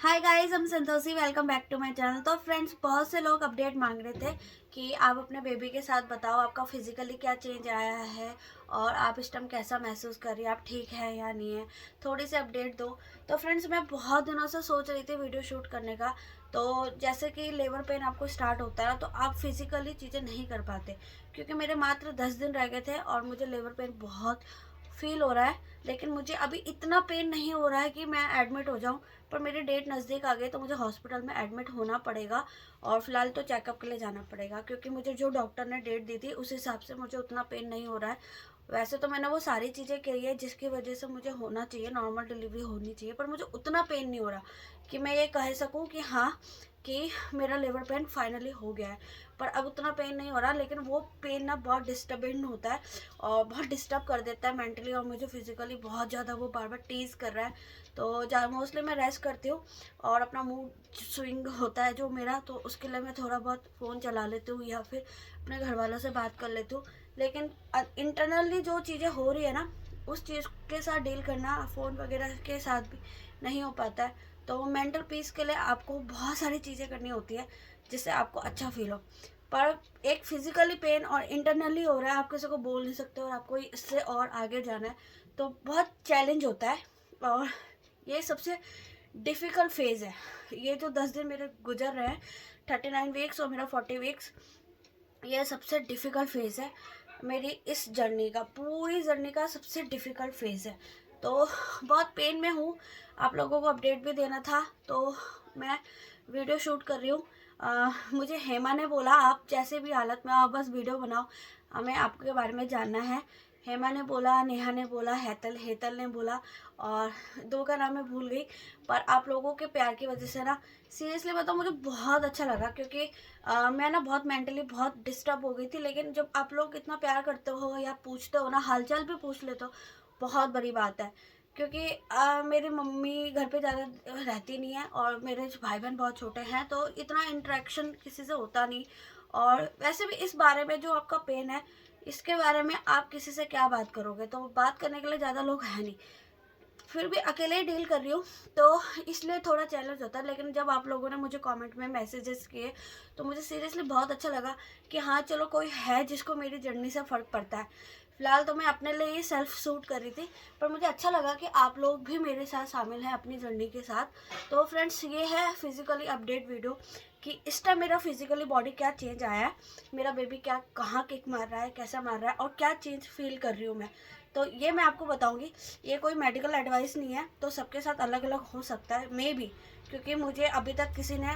हाय guys, हम Santoshi. Welcome back to my channel. तो friends, बहुत से लोग अपडेट मांग रहे थे कि आप अपने बेबी के साथ बताओ आपका फिजिकली क्या चेंज आया है और आप इस टाइम कैसा महसूस कर रही है, आप ठीक है या नहीं है, थोड़ी सी अपडेट दो। तो फ्रेंड्स, मैं बहुत दिनों से सोच रही थी वीडियो शूट करने का। तो जैसे कि लेबर पेन आपको स्टार्ट होता है तो आप फिजिकली चीज़ें नहीं कर पाते, क्योंकि मेरे मात्र 10 दिन रह गए थे और मुझे लेबर पेन बहुत फील हो रहा है। लेकिन मुझे अभी इतना पेन नहीं हो रहा है कि मैं एडमिट हो जाऊं, पर मेरी डेट नज़दीक आ गई तो मुझे हॉस्पिटल में एडमिट होना पड़ेगा। और फिलहाल तो चेकअप के लिए जाना पड़ेगा, क्योंकि मुझे जो डॉक्टर ने डेट दी थी उस हिसाब से मुझे उतना पेन नहीं हो रहा है। वैसे तो मैंने वो सारी चीज़ें करी है जिसकी वजह से मुझे होना चाहिए, नॉर्मल डिलीवरी होनी चाहिए, पर मुझे उतना पेन नहीं हो रहा कि मैं ये कह सकूं कि हाँ, कि मेरा लेबर पेन फाइनली हो गया है। पर अब उतना पेन नहीं हो रहा, लेकिन वो पेन ना बहुत डिस्टर्बिंग होता है और बहुत डिस्टर्ब कर देता है मेंटली, और मुझे फिजिकली बहुत ज़्यादा वो बार बार टीज कर रहा है। तो मोस्टली मैं रेस्ट करती हूँ और अपना मूड स्विंग होता है जो मेरा, तो उसके लिए मैं थोड़ा बहुत फ़ोन चला लेती हूँ या फिर अपने घर वालों से बात कर लेती हूँ। लेकिन इंटरनली जो चीज़ें हो रही है ना, उस चीज़ के साथ डील करना फ़ोन वगैरह के साथ भी नहीं हो पाता है। तो मेंटल पीस के लिए आपको बहुत सारी चीज़ें करनी होती है जिससे आपको अच्छा फील हो। पर एक फिजिकली पेन और इंटरनली हो रहा है, आप किसी को बोल नहीं सकते और आपको इससे और आगे जाना है, तो बहुत चैलेंज होता है। और ये सबसे डिफ़िकल्ट फेज़ है। ये जो 10 दिन मेरे गुजर रहे हैं, 39 वीक्स और मेरा 40 वीक्स, ये सबसे डिफ़िकल्ट फेज़ है मेरी इस जर्नी का, पूरी जर्नी का सबसे डिफ़िकल्ट फेज़ है। तो बहुत पेन में हूँ, आप लोगों को अपडेट भी देना था तो मैं वीडियो शूट कर रही हूँ। मुझे हेमा ने बोला आप जैसे भी हालत में आप बस वीडियो बनाओ, हमें आपके बारे में जानना है। हेमा ने बोला, नेहा ने बोला, हेतल हेतल ने बोला, और दो का नाम मैं भूल गई। पर आप लोगों के प्यार की वजह से ना, सीरियसली बताऊँ, मुझे बहुत अच्छा लगा, क्योंकि मैं ना बहुत मेंटली बहुत डिस्टर्ब हो गई थी। लेकिन जब आप लोग इतना प्यार करते हो या पूछते हो ना, हालचाल भी पूछ लेते हो, बहुत बड़ी बात है। क्योंकि मेरी मम्मी घर पे ज़्यादा रहती नहीं है और मेरे भाई बहन बहुत छोटे हैं, तो इतना इंटरेक्शन किसी से होता नहीं। और वैसे भी इस बारे में जो आपका पेन है, इसके बारे में आप किसी से क्या बात करोगे, तो बात करने के लिए ज़्यादा लोग हैं नहीं। फिर भी अकेले ही डील कर रही हूँ, तो इसलिए थोड़ा चैलेंज होता है। लेकिन जब आप लोगों ने मुझे कमेंट में मैसेजेस किए तो मुझे सीरियसली बहुत अच्छा लगा कि हाँ, चलो कोई है जिसको मेरी जर्नी से फ़र्क पड़ता है। फिलहाल तो मैं अपने लिए ही सेल्फ सूट कर रही थी, पर मुझे अच्छा लगा कि आप लोग भी मेरे साथ शामिल हैं अपनी जर्नी के साथ। तो फ्रेंड्स, ये है फिजिकली अपडेट वीडियो कि इस टाइम मेरा फिजिकली बॉडी क्या चेंज आया है, मेरा बेबी क्या कहाँ किक मार रहा है, कैसा मार रहा है, और क्या चेंज फील कर रही हूँ मैं। तो ये मैं आपको बताऊंगी। ये कोई मेडिकल एडवाइस नहीं है, तो सबके साथ अलग अलग हो सकता है मे बी, क्योंकि मुझे अभी तक किसी ने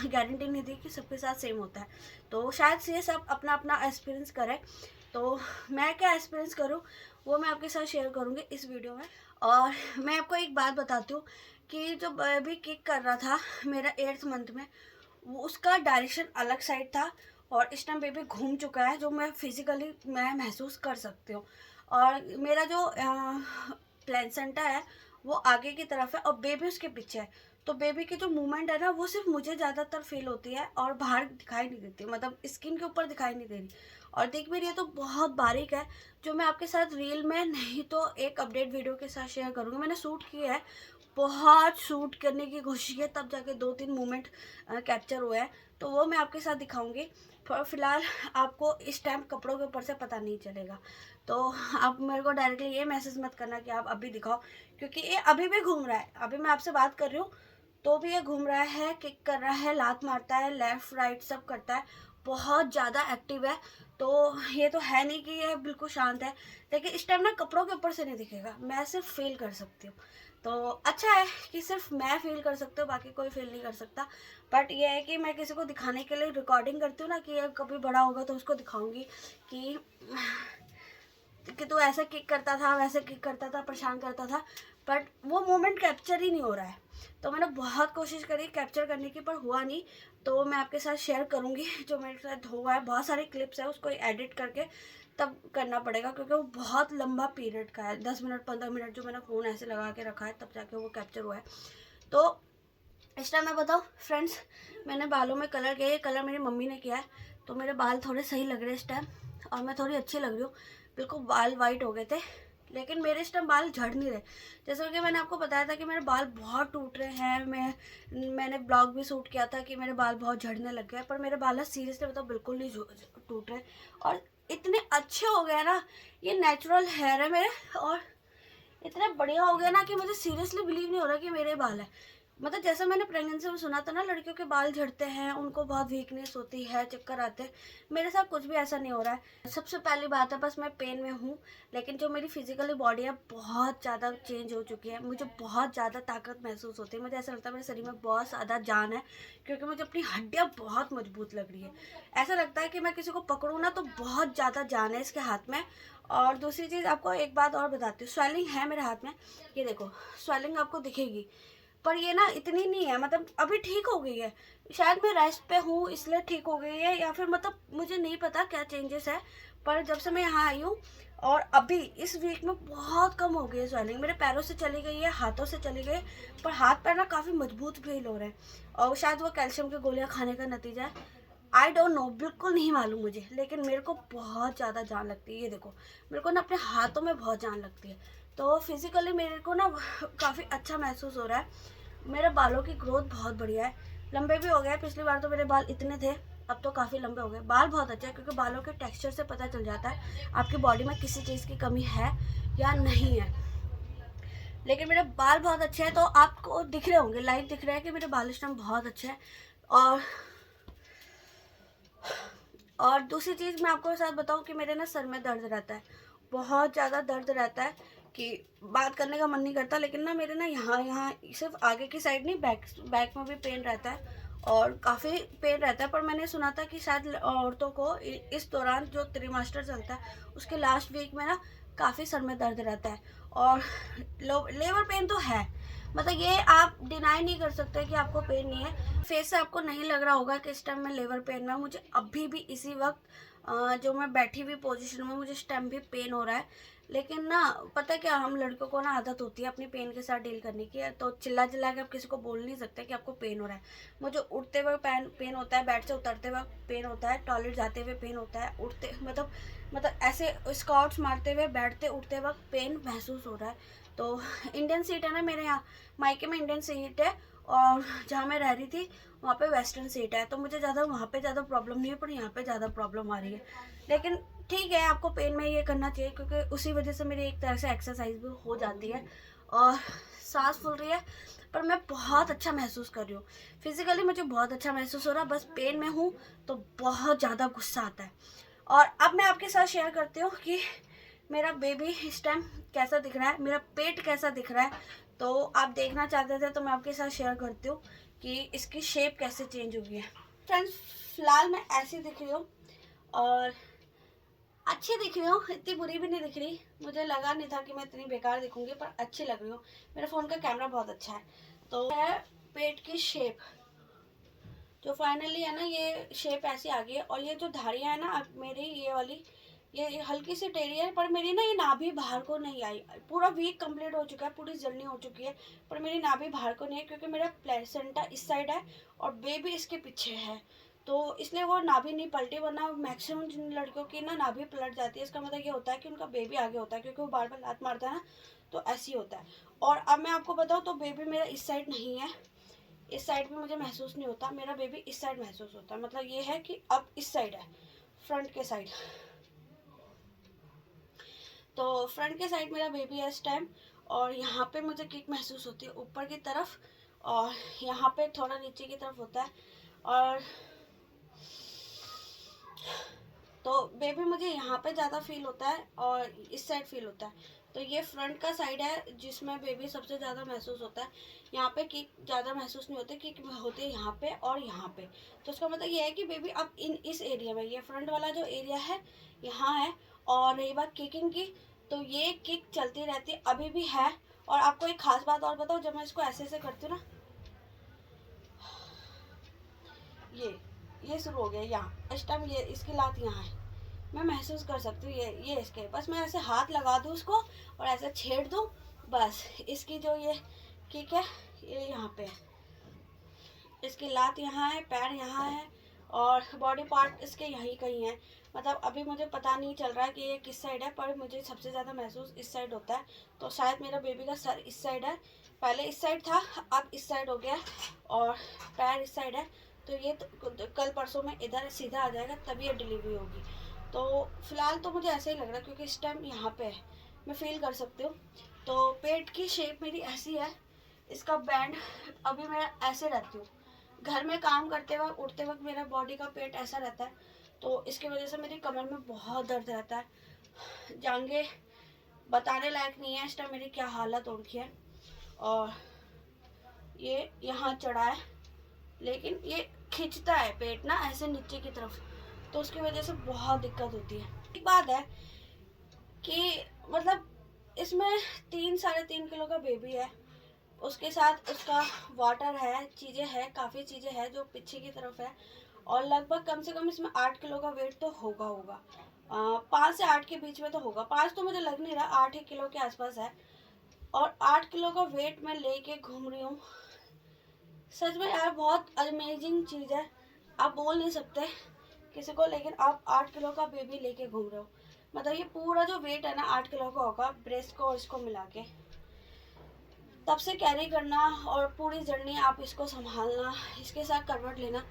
गारंटी नहीं दी कि सबके साथ सेम होता है। तो शायद से ये सब अपना अपना एक्सपीरियंस करें। तो मैं क्या एक्सपीरियंस करूँ वो मैं आपके साथ शेयर करूँगी इस वीडियो में। और मैं आपको एक बात बताती हूँ कि जो बेबी किक कर रहा था मेरा 8th मंथ में, वो उसका डायरेक्शन अलग साइड था, और इस टाइम बेबी घूम चुका है, जो मैं फिजिकली मैं महसूस कर सकती हूँ। और मेरा जो प्लेसेंटा है वो आगे की तरफ है और बेबी उसके पीछे है। तो बेबी की जो मूवमेंट है ना, वो सिर्फ मुझे ज़्यादातर फील होती है और बाहर दिखाई नहीं देती, मतलब स्किन के ऊपर दिखाई नहीं दे रही। और दिख भी रही है तो बहुत बारीक है, जो मैं आपके साथ रील में नहीं तो एक अपडेट वीडियो के साथ शेयर करूँगी। मैंने शूट किया है, बहुत शूट करने की कोशिश की, तब जाके 2-3 मोमेंट कैप्चर हुए हैं, तो वो मैं आपके साथ दिखाऊंगी। पर फिलहाल आपको इस टाइम कपड़ों के ऊपर से पता नहीं चलेगा, तो आप मेरे को डायरेक्टली ये मैसेज मत करना कि आप अभी दिखाओ, क्योंकि ये अभी भी घूम रहा है। अभी मैं आपसे बात कर रही हूँ तो भी ये घूम रहा है, किक कर रहा है, लात मारता है, लेफ्ट राइट सब करता है, बहुत ज़्यादा एक्टिव है। तो ये तो है नहीं कि ये बिल्कुल शांत है, लेकिन इस टाइम ना कपड़ों के ऊपर से नहीं दिखेगा, मैं सिर्फ फील कर सकती हूँ। तो अच्छा है कि सिर्फ मैं फील कर सकती हूँ, बाकी कोई फील नहीं कर सकता। बट ये है कि मैं किसी को दिखाने के लिए रिकॉर्डिंग करती हूँ ना, कि ये कभी बड़ा होगा तो उसको दिखाऊंगी कि तू ऐसे किक करता था, वैसे किक करता था, परेशान करता था, बट वो मोमेंट कैप्चर ही नहीं हो रहा है। तो मैंने बहुत कोशिश करी कैप्चर करने की, पर हुआ नहीं। तो मैं आपके साथ शेयर करूँगी जो मेरे साथ हुआ है। बहुत सारे क्लिप्स है, उसको एडिट करके तब करना पड़ेगा, क्योंकि वो बहुत लंबा पीरियड का है, 10 मिनट 15 मिनट जो मैंने फ़ोन ऐसे लगा के रखा है तब जाके वो कैप्चर हुआ है। तो इस टाइम मैं बताऊँ फ्रेंड्स, मैंने बालों में कलर किया, ये कलर मेरी मम्मी ने किया है, तो मेरे बाल थोड़े सही लग रहे हैं इस टाइम और मैं थोड़ी अच्छी लग रही हूँ। बिल्कुल बाल वाइट हो गए थे, लेकिन मेरे इस टाइम बाल झड़ नहीं रहे। जैसे कि मैंने आपको बताया था कि मेरे बाल बहुत टूट रहे हैं, मैंने ब्लॉग भी शूट किया था कि मेरे बाल बहुत झड़ने लग गए, पर मेरे बाल सीरियसली मतलब बिल्कुल नहीं टूट रहे और इतने अच्छे हो गए ना। ये नेचुरल हेयर है मेरे और इतने बढ़िया हो गया ना कि मुझे सीरियसली बिलीव नहीं हो रहा कि मेरे बाल है। मतलब जैसा मैंने प्रेगनेंसी में सुना था ना, लड़कियों के बाल झड़ते हैं, उनको बहुत वीकनेस होती है, चक्कर आते हैं, मेरे साथ कुछ भी ऐसा नहीं हो रहा है। सबसे पहली बात है बस मैं पेन में हूँ, लेकिन जो मेरी फिजिकली बॉडी है बहुत ज़्यादा चेंज हो चुकी है। मुझे बहुत ज़्यादा ताकत महसूस होती है, मुझे ऐसा लगता है मेरे शरीर में बहुत ज़्यादा जान है, क्योंकि मुझे अपनी हड्डियाँ बहुत मजबूत लग रही है। ऐसा लगता है कि मैं किसी को पकड़ूँ ना तो बहुत ज़्यादा जान है इसके हाथ में। और दूसरी चीज़ आपको एक बात और बताती हूँ, स्वेलिंग है मेरे हाथ में, ये देखो स्वेलिंग आपको दिखेगी, पर ये ना इतनी नहीं है, मतलब अभी ठीक हो गई है। शायद मैं रेस्ट पे हूँ इसलिए ठीक हो गई है, या फिर मतलब मुझे नहीं पता क्या चेंजेस है। पर जब से मैं यहाँ आई हूँ और अभी इस वीक में बहुत कम हो गई है स्वेलिंग। मेरे पैरों से चली गई है, हाथों से चली गई, पर हाथ पैर ना काफ़ी मजबूत फील हो रहे हैं और शायद वो कैल्शियम की गोलियाँ खाने का नतीजा है। आई डोंट नो, बिल्कुल नहीं मालूम मुझे, लेकिन मेरे को बहुत ज़्यादा जान लगती है। ये देखो मेरे को ना अपने हाथों में बहुत जान लगती है, तो फिजिकली मेरे को ना काफ़ी अच्छा महसूस हो रहा है। मेरे बालों की ग्रोथ बहुत बढ़िया है, लंबे भी हो गए। पिछली बार तो मेरे बाल इतने थे, अब तो काफ़ी लंबे हो गए। बाल बहुत अच्छे हैं, क्योंकि बालों के टेक्सचर से पता चल जाता है आपकी बॉडी में किसी चीज़ की कमी है या नहीं है। लेकिन मेरे बाल बहुत अच्छे हैं, तो आपको दिख रहे होंगे, लाइव दिख रहा है कि मेरे बाल इस टाइम बहुत अच्छे हैं। और दूसरी चीज़ मैं आपको साथ बताऊं कि मेरे ना सर में दर्द रहता है, बहुत ज़्यादा दर्द रहता है कि बात करने का मन नहीं करता। लेकिन ना मेरे ना यहाँ यहाँ सिर्फ आगे की साइड नहीं, बैक में भी पेन रहता है और काफ़ी पेन रहता है। पर मैंने सुना था कि शायद औरतों को इस दौरान जो त्रिमास्टर चलता है उसके लास्ट वीक में ना काफ़ी सर में दर्द रहता है और लेबर पेन तो है। मतलब ये आप डिनाई नहीं कर सकते कि आपको पेन नहीं है। फेस से आपको नहीं लग रहा होगा कि इस टाइम मैं लेबर पेन में, मुझे अभी भी इसी वक्त जो मैं बैठी हुई पोजीशन में मुझे इस टाइम भी पेन हो रहा है। लेकिन ना पता है क्या, हम लड़कों को ना आदत होती है अपनी पेन के साथ डील करने की, तो चिल्ला चिल्ला के आप किसी को बोल नहीं सकते कि आपको पेन हो रहा है। मुझे उठते हुए पेन होता है, बेड से उतरते हुए पेन होता है, टॉयलेट जाते हुए पेन होता है, उठते मतलब ऐसे स्क्वाट्स मारते हुए, बैठते उठते वक्त पेन महसूस हो रहा है। तो इंडियन सीट है ना मेरे यहाँ, मायके में इंडियन सीट है और जहाँ मैं रह रही थी वहाँ पे वेस्टर्न सीट है, तो मुझे ज़्यादा वहाँ पे ज़्यादा प्रॉब्लम नहीं है, पर यहाँ पे ज़्यादा प्रॉब्लम आ रही है। लेकिन ठीक है, आपको पेन में ये करना चाहिए, क्योंकि उसी वजह से मेरी एक तरह से एक्सरसाइज भी हो जाती है और सांस फूल रही है। पर मैं बहुत अच्छा महसूस कर रही हूँ, फिजिकली मुझे बहुत अच्छा महसूस हो रहा है। बस पेन में हूँ तो बहुत ज़्यादा गुस्सा आता है। और अब मैं आपके साथ शेयर करती हूँ कि मेरा बेबी इस टाइम कैसा दिख रहा है, मेरा पेट कैसा दिख रहा है। तो आप देखना चाहते थे तो मैं आपके साथ शेयर करती हूँ कि इसकी शेप कैसे चेंज हुई है। फ्रेंड्स, फिलहाल मैं ऐसी दिख रही हूँ और अच्छी दिख रही हूँ, इतनी बुरी भी नहीं दिख रही। मुझे लगा नहीं था कि मैं इतनी बेकार दिखूंगी, पर अच्छी लग रही हूँ। मेरे फ़ोन का कैमरा बहुत अच्छा है। तो है पेट की शेप जो फाइनली है ना, ये शेप ऐसी आ गई है। और ये जो धारियाँ है ना मेरी, ये वाली ये हल्की सी टेढ़ी है, पर मेरी ना ये नाभि बाहर को नहीं आई। पूरा वीक कंप्लीट हो चुका है, पूरी जर्नी हो चुकी है, पर मेरी नाभि बाहर को नहीं है, क्योंकि मेरा प्लेसेंटा इस साइड है और बेबी इसके पीछे है, तो इसलिए वो नाभि नहीं पलटी। वरना मैक्सिमम जिन लड़कियों की ना नाभि पलट जाती है, इसका मतलब ये होता है कि उनका बेबी आगे होता है, क्योंकि वो बार बार लात मारता है ना, तो ऐसे ही होता है। और अब मैं आपको बताऊँ तो बेबी मेरा इस साइड नहीं है, इस साइड में मुझे महसूस नहीं होता, मेरा बेबी इस साइड महसूस होता है। मतलब ये है कि अब इस साइड है, फ्रंट के साइड। तो फ्रंट के साइड मेरा बेबी है इस टाइम। और यहाँ पे मुझे किक महसूस होती है ऊपर की तरफ, और यहाँ पे थोड़ा नीचे की तरफ होता है। और तो बेबी मुझे यहाँ पे ज़्यादा फील होता है और इस साइड फील होता है। तो ये फ्रंट का साइड है जिसमें बेबी सबसे ज़्यादा महसूस होता है। यहाँ पे किक ज़्यादा महसूस नहीं होती, किक होती है यहाँ पे और यहाँ पे। तो इसका मतलब ये है कि बेबी अब इस एरिया में, ये फ्रंट वाला जो एरिया है यहाँ है। और रही बात किकिंग की, तो ये किक चलती रहती है, अभी भी है। और आपको एक खास बात और बताओ, जब मैं इसको ऐसे ऐसे करती हूँ ना, ये शुरू हो गया यहाँ, इस टाइम ये इसकी लात यहाँ है, मैं महसूस कर सकती हूँ ये इसके। बस मैं ऐसे हाथ लगा दूँ उसको और ऐसे छेड़ दूँ, बस इसकी जो ये किक है ये यहाँ पे है, इसकी लात यहाँ है, पैर यहाँ है और बॉडी पार्ट इसके यहीं कहीं है। मतलब अभी मुझे पता नहीं चल रहा है कि ये किस साइड है, पर मुझे सबसे ज़्यादा महसूस इस साइड होता है। तो शायद मेरा बेबी का सर इस साइड है, पहले इस साइड था, अब इस साइड हो गया, और पैर इस साइड है। तो ये तो कल परसों में इधर सीधा आ जाएगा, तभी ये डिलीवरी होगी। तो फिलहाल तो मुझे ऐसे ही लग रहा है, क्योंकि इस टाइम यहाँ पे है, मैं फील कर सकती हूँ। तो पेट की शेप मेरी ऐसी है, इसका बैंड अभी मैं ऐसे रहती हूँ, घर में काम करते वक्त उठते वक्त मेरा बॉडी का पेट ऐसा रहता है। तो इसकी वजह से मेरी कमर में बहुत दर्द रहता है, जांघें बताने लायक नहीं है इस टाइम मेरी क्या हालत हो रखी है। और ये यहाँ चढ़ा है, लेकिन ये खींचता है पेट ना ऐसे नीचे की तरफ, तो उसकी वजह से बहुत दिक्कत होती है। एक बात है कि मतलब इसमें 3-3.5 किलो का बेबी है, उसके साथ उसका वाटर है, चीज़ें हैं, काफ़ी चीज़ें हैं जो पीछे की तरफ है, और लगभग कम से कम इसमें 8 किलो का वेट तो होगा 5 से 8 के बीच में तो होगा। 5 तो मुझे लग नहीं रहा, 8 ही किलो के आसपास है। और 8 किलो का वेट मैं लेके घूम रही हूँ। सच में यार बहुत अमेजिंग चीज़ है, आप बोल नहीं सकते किसी को, लेकिन आप 8 किलो का बेबी लेके घूम रहे हो। मतलब ये पूरा जो वेट है ना 8 किलो का होगा, ब्रेस्ट को और इसको मिला के। तब से कैरी करना और पूरी जर्नी आप इसको संभालना, इसके साथ करवट लेना,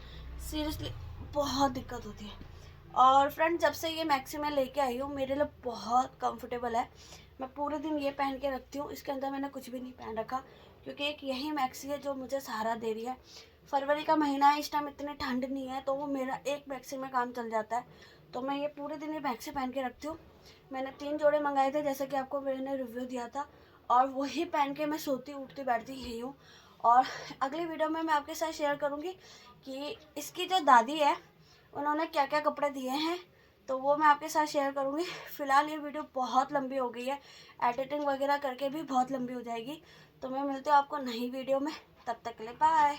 सीरियसली बहुत दिक्कत होती है। और फ्रेंड, जब से ये मैक्सी मैं लेके आई हूँ मेरे लिए बहुत कंफर्टेबल है। मैं पूरे दिन ये पहन के रखती हूँ, इसके अंदर मैंने कुछ भी नहीं पहन रखा, क्योंकि एक यही मैक्सी है जो मुझे सहारा दे रही है। फरवरी का महीना है, इस टाइम इतनी ठंड नहीं है, तो वो मेरा एक मैक्सी में काम चल जाता है। तो मैं ये पूरे दिन ये मैक्सी पहन के रखती हूँ। मैंने 3 जोड़े मंगाए थे, जैसे कि आपको मैंने रिव्यू दिया था, और वही पहन के मैं सोती उठती बैठती यही हूँ। और अगली वीडियो में मैं आपके साथ शेयर करूँगी कि इसकी जो दादी है उन्होंने क्या क्या कपड़े दिए हैं, तो वो मैं आपके साथ शेयर करूँगी। फ़िलहाल ये वीडियो बहुत लंबी हो गई है, एडिटिंग वगैरह करके भी बहुत लंबी हो जाएगी। तो मैं मिलती हूँ आपको नई वीडियो में, तब तक के लिए बाय।